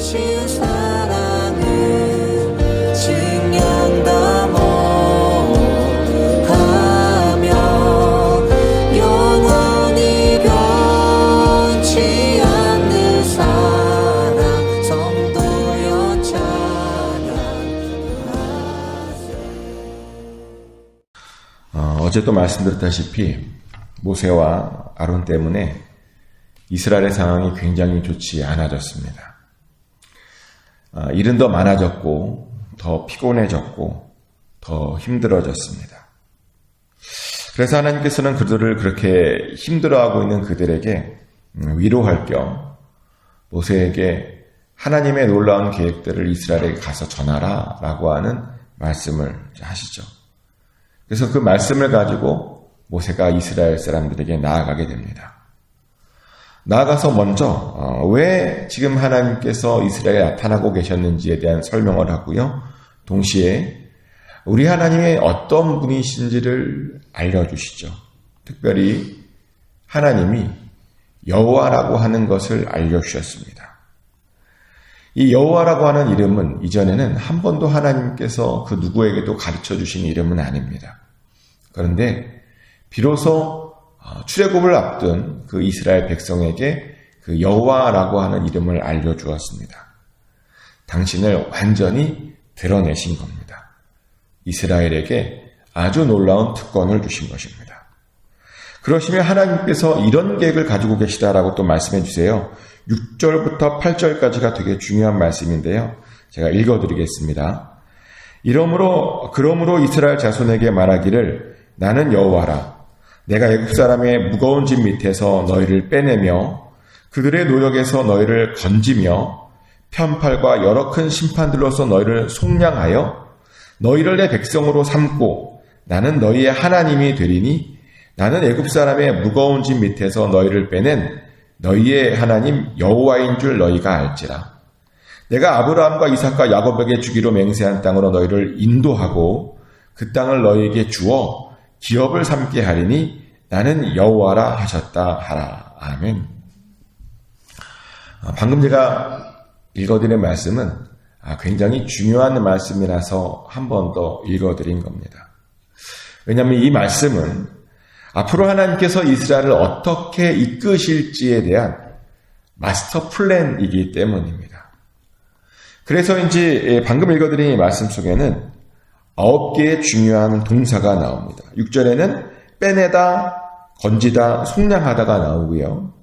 주신 사랑은 증량다 못하며 영원히 변치 않는 사랑 성도여 찬양하세. 어제도 말씀드렸다시피 모세와 아론 때문에 이스라엘의 상황이 굉장히 좋지 않아졌습니다. 일은 더 많아졌고 더 피곤해졌고 더 힘들어졌습니다. 그래서 하나님께서는 그들을 그렇게 힘들어하고 있는 그들에게 위로할 겸 모세에게 하나님의 놀라운 계획들을 이스라엘에게 가서 전하라 라고 하는 말씀을 하시죠. 그래서 그 말씀을 가지고 모세가 이스라엘 사람들에게 나아가게 됩니다. 나아가서 먼저 왜 지금 하나님께서 이스라엘에 나타나고 계셨는지에 대한 설명을 하고요. 동시에 우리 하나님의 어떤 분이신지를 알려주시죠. 특별히 하나님이 여호와라고 하는 것을 알려주셨습니다. 이 여호와라고 하는 이름은 이전에는 한 번도 하나님께서 그 누구에게도 가르쳐 주신 이름은 아닙니다. 그런데 비로소 출애굽을 앞둔 그 이스라엘 백성에게 그 여호와라고 하는 이름을 알려주었습니다. 당신을 완전히 드러내신 겁니다. 이스라엘에게 아주 놀라운 특권을 주신 것입니다. 그러시면 하나님께서 이런 계획을 가지고 계시다라고 또 말씀해 주세요. 6절부터 8절까지가 되게 중요한 말씀인데요. 제가 읽어드리겠습니다. 그러므로 이스라엘 자손에게 말하기를 나는 여호와라. 내가 애굽 사람의 무거운 짐 밑에서 너희를 빼내며 그들의 노력에서 너희를 건지며 편팔과 여러 큰 심판들로서 너희를 속량하여 너희를 내 백성으로 삼고 나는 너희의 하나님이 되리니 나는 애굽 사람의 무거운 짐 밑에서 너희를 빼낸 너희의 하나님 여호와인 줄 너희가 알지라. 내가 아브라함과 이삭과 야곱에게 주기로 맹세한 땅으로 너희를 인도하고 그 땅을 너희에게 주어 기업을 삼게 하리니 나는 여호와라 하셨다 하라. 아멘. 방금 제가 읽어드린 말씀은 굉장히 중요한 말씀이라서 한 번 더 읽어드린 겁니다. 왜냐하면 이 말씀은 앞으로 하나님께서 이스라엘을 어떻게 이끄실지에 대한 마스터 플랜이기 때문입니다. 그래서인지 방금 읽어드린 이 말씀 속에는 9개의 중요한 동사가 나옵니다. 6절에는 빼내다, 건지다, 속량하다가 나오고요.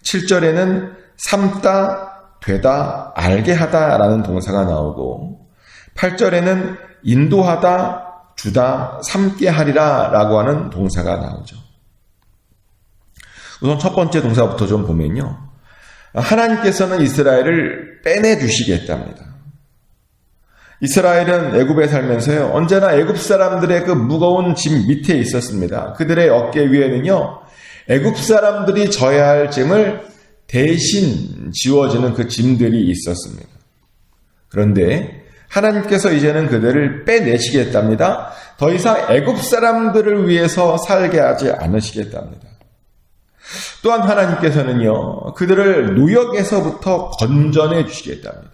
7절에는 삼다, 되다, 알게 하다라는 동사가 나오고 8절에는 인도하다, 주다, 삼게 하리라 라고 하는 동사가 나오죠. 우선 첫 번째 동사부터 좀 보면요. 하나님께서는 이스라엘을 빼내주시겠답니다. 이스라엘은 애굽에 살면서요. 언제나 애굽 사람들의 그 무거운 짐 밑에 있었습니다. 그들의 어깨 위에는요. 애굽 사람들이 져야 할 짐을 대신 지워지는 그 짐들이 있었습니다. 그런데 하나님께서 이제는 그들을 빼내시겠답니다. 더 이상 애굽 사람들을 위해서 살게 하지 않으시겠답니다. 또한 하나님께서는요. 그들을 노역에서부터 건져내 주시겠답니다.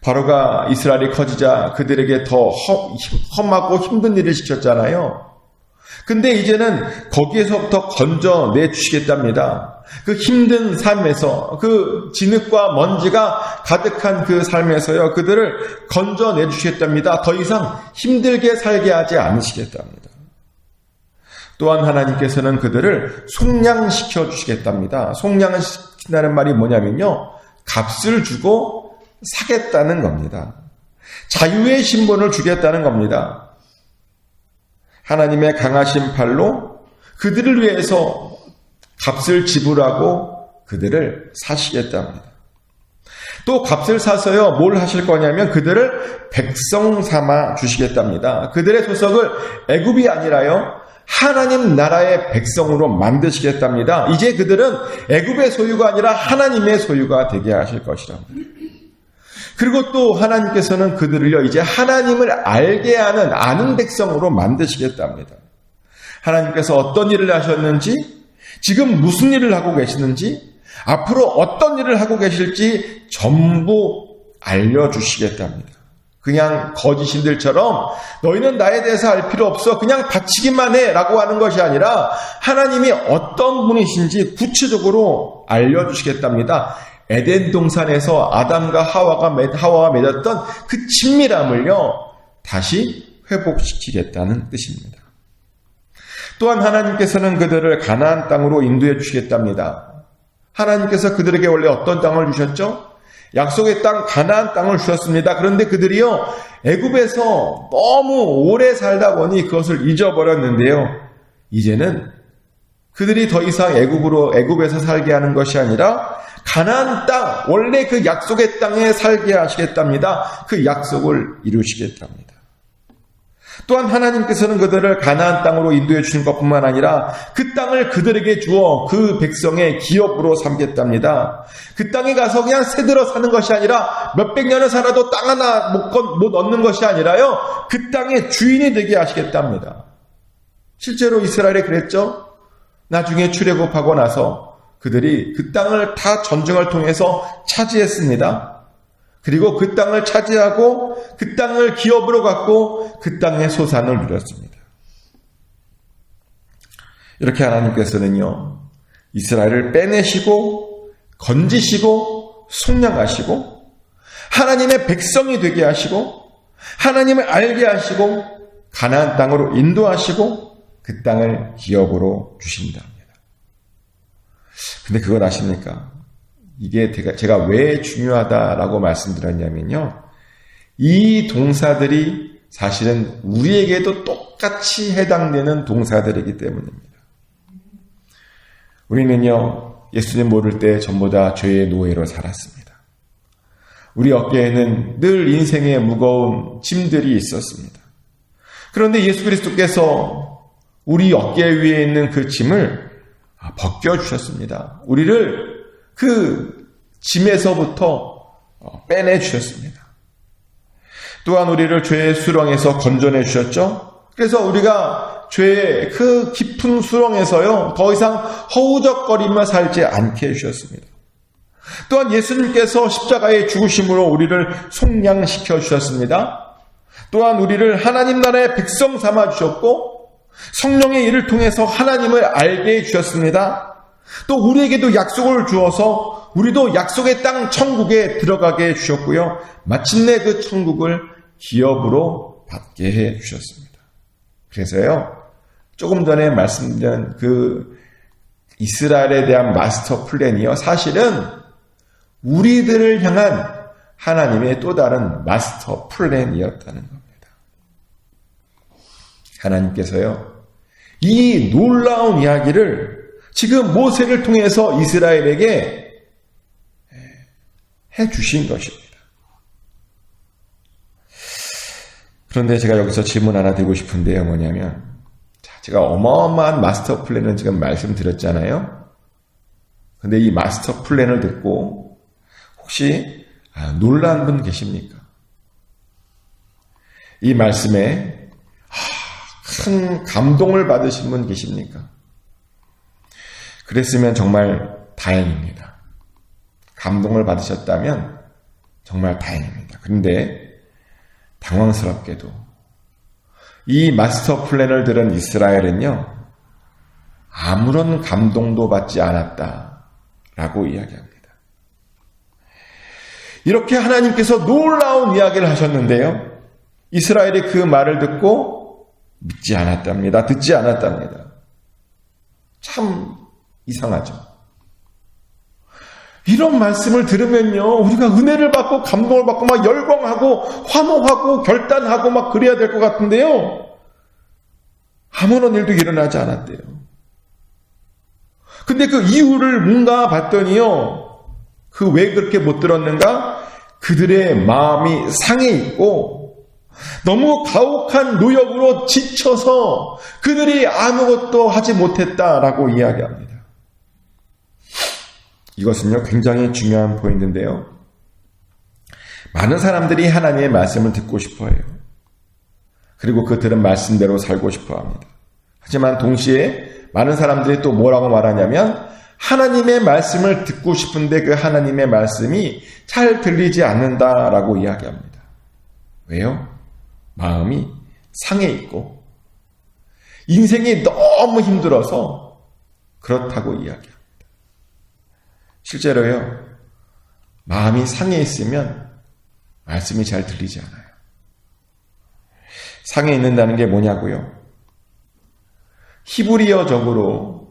바로가 이스라엘이 커지자 그들에게 더 험하고 힘든 일을 시켰잖아요. 근데 이제는 거기에서부터 건져내 주시겠답니다. 그 힘든 삶에서 그 진흙과 먼지가 가득한 그 삶에서요. 그들을 건져내 주시겠답니다. 더 이상 힘들게 살게 하지 않으시겠답니다. 또한 하나님께서는 그들을 속량시켜 주시겠답니다. 속량시킨다는 말이 뭐냐면요. 값을 주고 사겠다는 겁니다. 자유의 신분을 주겠다는 겁니다. 하나님의 강하신 팔로 그들을 위해서 값을 지불하고 그들을 사시겠답니다. 또 값을 사서요, 뭘 하실 거냐면 그들을 백성 삼아 주시겠답니다. 그들의 소속을 애굽이 아니라요, 하나님 나라의 백성으로 만드시겠답니다. 이제 그들은 애굽의 소유가 아니라 하나님의 소유가 되게 하실 것이랍니다. 그리고 또 하나님께서는 그들을요, 이제 하나님을 알게 하는 아는 백성으로 만드시겠답니다. 하나님께서 어떤 일을 하셨는지, 지금 무슨 일을 하고 계시는지, 앞으로 어떤 일을 하고 계실지 전부 알려주시겠답니다. 그냥 거짓인들처럼 너희는 나에 대해서 알 필요 없어, 그냥 바치기만 해 라고 하는 것이 아니라 하나님이 어떤 분이신지 구체적으로 알려주시겠답니다. 에덴 동산에서 아담과 하와가 맺었던 그 친밀함을요, 다시 회복시키겠다는 뜻입니다. 또한 하나님께서는 그들을 가나안 땅으로 인도해 주시겠답니다. 하나님께서 그들에게 원래 어떤 땅을 주셨죠? 약속의 땅 가나안 땅을 주셨습니다. 그런데 그들이요, 애굽에서 너무 오래 살다 보니 그것을 잊어버렸는데요. 이제는 그들이 더 이상 애굽에서 살게 하는 것이 아니라 가나안 땅, 원래 그 약속의 땅에 살게 하시겠답니다. 그 약속을 이루시겠답니다. 또한 하나님께서는 그들을 가나안 땅으로 인도해 주신 것뿐만 아니라 그 땅을 그들에게 주어 그 백성의 기업으로 삼겠답니다. 그 땅에 가서 그냥 새들어 사는 것이 아니라 몇백 년을 살아도 땅 하나 못 얻는 것이 아니라요, 그 땅의 주인이 되게 하시겠답니다. 실제로 이스라엘이 그랬죠. 나중에 출애굽하고 나서 그들이 그 땅을 다 전쟁을 통해서 차지했습니다. 그리고 그 땅을 차지하고 그 땅을 기업으로 갖고 그 땅의 소산을 누렸습니다. 이렇게 하나님께서는요, 이스라엘을 빼내시고 건지시고 속량하시고 하나님의 백성이 되게 하시고 하나님을 알게 하시고 가나안 땅으로 인도하시고 그 땅을 기업으로 주신답니다. 근데 그걸 아십니까? 이게 제가 왜 중요하다라고 말씀드렸냐면요, 이 동사들이 사실은 우리에게도 똑같이 해당되는 동사들이기 때문입니다. 우리는요, 예수님 모를 때 전부 다 죄의 노예로 살았습니다. 우리 어깨에는 늘 인생의 무거운 짐들이 있었습니다. 그런데 예수 그리스도께서 우리 어깨 위에 있는 그 짐을 벗겨주셨습니다. 우리를 그 짐에서부터 빼내 주셨습니다. 또한 우리를 죄의 수렁에서 건져내 주셨죠. 그래서 우리가 죄의 그 깊은 수렁에서요, 더 이상 허우적거리며 살지 않게 해주셨습니다. 또한 예수님께서 십자가의 죽으심으로 우리를 속량시켜 주셨습니다. 또한 우리를 하나님 나라의 백성 삼아 주셨고 성령의 일을 통해서 하나님을 알게 해주셨습니다. 또 우리에게도 약속을 주어서 우리도 약속의 땅 천국에 들어가게 해주셨고요, 마침내 그 천국을 기업으로 받게 해주셨습니다. 그래서요, 조금 전에 말씀드린 그 이스라엘에 대한 마스터 플랜이요, 사실은 우리들을 향한 하나님의 또 다른 마스터 플랜이었다는 겁니다. 하나님께서요, 이 놀라운 이야기를 지금 모세를 통해서 이스라엘에게 해주신 것입니다. 그런데 제가 여기서 질문 하나 드리고 싶은데요, 뭐냐면, 제가 어마어마한 마스터 플랜을 지금 말씀드렸잖아요. 근데 이 마스터 플랜을 듣고 혹시 놀란 분 계십니까? 이 말씀에 큰 감동을 받으신 분 계십니까? 그랬으면 정말 다행입니다. 감동을 받으셨다면 정말 다행입니다. 그런데 당황스럽게도 이 마스터 플랜을 들은 이스라엘은요, 아무런 감동도 받지 않았다라고 이야기합니다. 이렇게 하나님께서 놀라운 이야기를 하셨는데요, 이스라엘이 그 말을 듣고 믿지 않았답니다. 듣지 않았답니다. 참 이상하죠. 이런 말씀을 들으면요, 우리가 은혜를 받고 감동을 받고 막 열광하고 환호하고 결단하고 막 그래야 될 것 같은데요, 아무런 일도 일어나지 않았대요. 근데 그 이유를 뭔가 봤더니요, 그 왜 그렇게 못 들었는가? 그들의 마음이 상해 있고 너무 가혹한 노역으로 지쳐서 그들이 아무것도 하지 못했다라고 이야기합니다. 이것은요, 굉장히 중요한 포인트인데요, 많은 사람들이 하나님의 말씀을 듣고 싶어 해요. 그리고 그 들은 말씀대로 살고 싶어 합니다. 하지만 동시에 많은 사람들이 또 뭐라고 말하냐면, 하나님의 말씀을 듣고 싶은데 그 하나님의 말씀이 잘 들리지 않는다라고 이야기합니다. 왜요? 마음이 상해 있고 인생이 너무 힘들어서 그렇다고 이야기합니다. 실제로요, 마음이 상해 있으면 말씀이 잘 들리지 않아요. 상해 있는다는 게 뭐냐고요? 히브리어적으로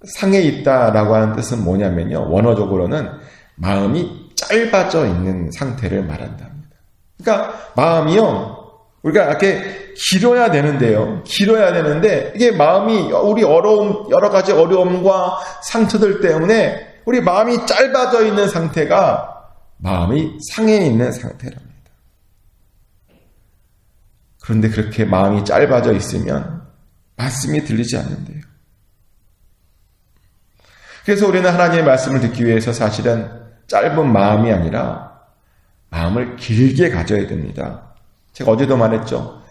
상해 있다라고 하는 뜻은 뭐냐면요, 원어적으로는 마음이 짧아져 있는 상태를 말한답니다. 그러니까 마음이요, 우리가 이렇게 길어야 되는데요, 길어야 되는데 이게 마음이 우리 어려움, 여러 가지 어려움과 상처들 때문에 우리 마음이 짧아져 있는 상태가 마음이 상해 있는 상태랍니다. 그런데 그렇게 마음이 짧아져 있으면 말씀이 들리지 않는데요. 그래서 우리는 하나님의 말씀을 듣기 위해서 사실은 짧은 마음이 아니라 마음을 길게 가져야 됩니다. 제가 어제도 말했죠.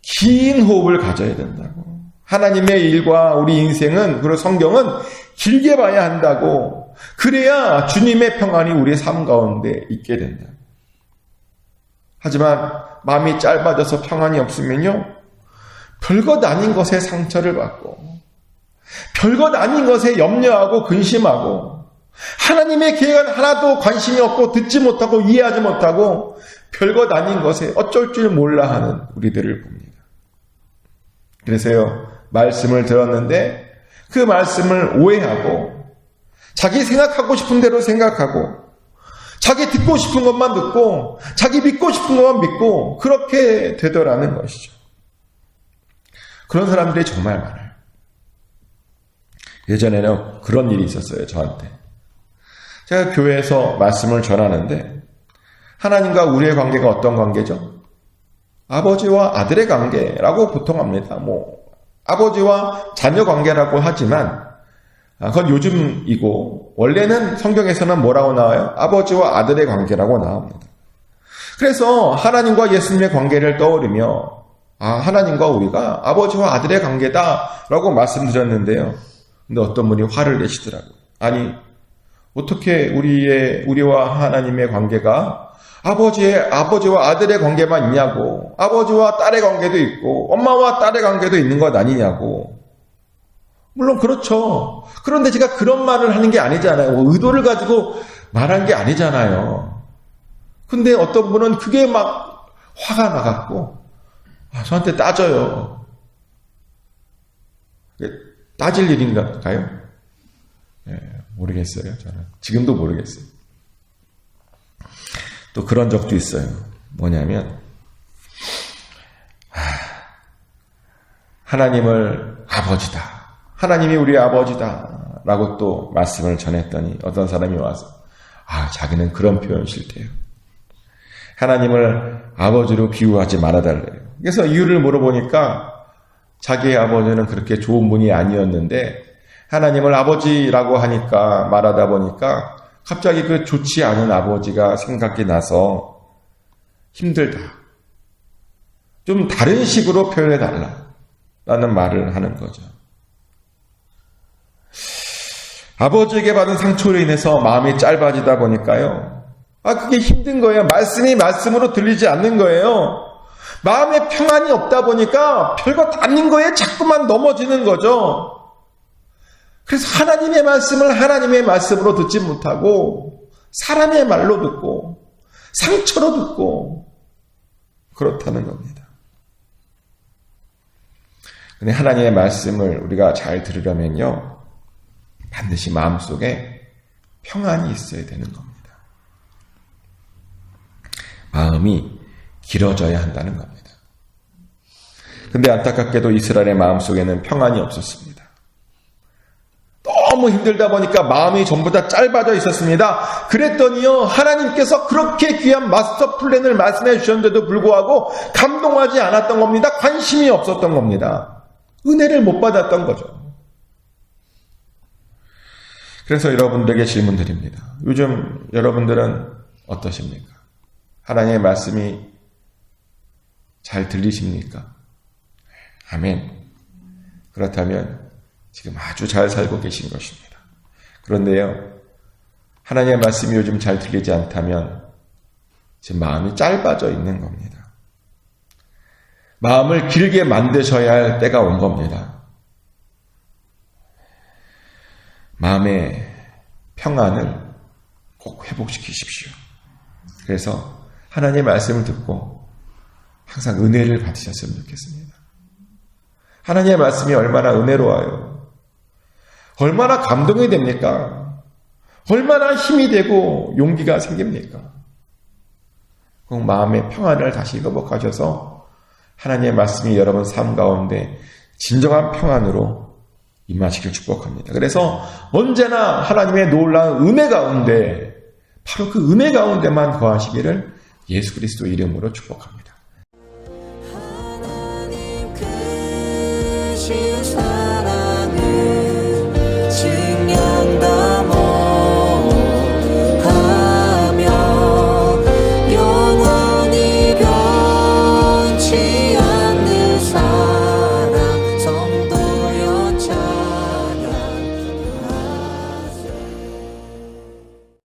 긴 호흡을 가져야 된다고. 하나님의 일과 우리 인생은, 그리고 성경은 길게 봐야 한다고. 그래야 주님의 평안이 우리의 삶 가운데 있게 된다. 하지만 마음이 짧아져서 평안이 없으면요, 별것 아닌 것에 상처를 받고 별것 아닌 것에 염려하고 근심하고 하나님의 계획은 하나도 관심이 없고 듣지 못하고 이해하지 못하고 별것 아닌 것에 어쩔 줄 몰라 하는 우리들을 봅니다. 그래서요, 말씀을 들었는데 그 말씀을 오해하고 자기 생각하고 싶은 대로 생각하고 자기 듣고 싶은 것만 듣고 자기 믿고 싶은 것만 믿고 그렇게 되더라는 것이죠. 그런 사람들이 정말 많아요. 예전에는 그런 일이 있었어요, 저한테. 제가 교회에서 말씀을 전하는데 하나님과 우리의 관계가 어떤 관계죠? 아버지와 아들의 관계라고 보통 합니다. 아버지와 자녀 관계라고 하지만 그건 요즘이고 원래는 성경에서는 뭐라고 나와요? 아버지와 아들의 관계라고 나옵니다. 그래서 하나님과 예수님의 관계를 떠올리며 하나님과 우리가 아버지와 아들의 관계다라고 말씀드렸는데요. 근데 어떤 분이 화를 내시더라고요. 아니, 어떻게 우리와 하나님의 관계가 아버지와 아들의 관계만 있냐고, 아버지와 딸의 관계도 있고 엄마와 딸의 관계도 있는 것 아니냐고. 물론 그렇죠. 그런데 제가 그런 말을 하는 게 아니잖아요. 의도를 가지고 말한 게 아니잖아요. 근데 어떤 분은 그게 막 화가 나갖고 저한테 따져요. 따질 일인가요? 모르겠어요. 저는 지금도 모르겠어요. 또 그런 적도 있어요. 뭐냐면 하나님을 아버지다, 하나님이 우리 아버지다 라고 또 말씀을 전했더니 어떤 사람이 와서 자기는 그런 표현 싫대요. 하나님을 아버지로 비유하지 말아달래요. 그래서 이유를 물어보니까 자기의 아버지는 그렇게 좋은 분이 아니었는데 하나님을 아버지라고 하니까 말하다 보니까 갑자기 그 좋지 않은 아버지가 생각이 나서 힘들다, 좀 다른 식으로 표현해달라라는 말을 하는 거죠. 아버지에게 받은 상처로 인해서 마음이 짧아지다 보니까요, 그게 힘든 거예요. 말씀이 말씀으로 들리지 않는 거예요. 마음에 평안이 없다 보니까 별것 아닌 거에 자꾸만 넘어지는 거죠. 그래서 하나님의 말씀을 하나님의 말씀으로 듣지 못하고 사람의 말로 듣고 상처로 듣고 그렇다는 겁니다. 근데 하나님의 말씀을 우리가 잘 들으려면요, 반드시 마음속에 평안이 있어야 되는 겁니다. 마음이 길어져야 한다는 겁니다. 근데 안타깝게도 이스라엘의 마음속에는 평안이 없었습니다. 너무 힘들다 보니까 마음이 전부 다 짧아져 있었습니다. 그랬더니요, 하나님께서 그렇게 귀한 마스터 플랜을 말씀해 주셨는데도 불구하고 감동하지 않았던 겁니다. 관심이 없었던 겁니다. 은혜를 못 받았던 거죠. 그래서 여러분들에게 질문 드립니다. 요즘 여러분들은 어떠십니까? 하나님의 말씀이 잘 들리십니까? 아멘. 그렇다면 지금 아주 잘 살고 계신 것입니다. 그런데요, 하나님의 말씀이 요즘 잘 들리지 않다면 지금 마음이 짧아져 있는 겁니다. 마음을 길게 만드셔야 할 때가 온 겁니다. 마음의 평안을 꼭 회복시키십시오. 그래서 하나님의 말씀을 듣고 항상 은혜를 받으셨으면 좋겠습니다. 하나님의 말씀이 얼마나 은혜로워요. 얼마나 감동이 됩니까? 얼마나 힘이 되고 용기가 생깁니까? 꼭 마음의 평안을 다시 회복하셔서 하나님의 말씀이 여러분 삶 가운데 진정한 평안으로 임하시길 축복합니다. 그래서 언제나 하나님의 놀라운 은혜 가운데 바로 그 은혜 가운데만 거하시기를 예수 그리스도 이름으로 축복합니다. 하나님 크신 사랑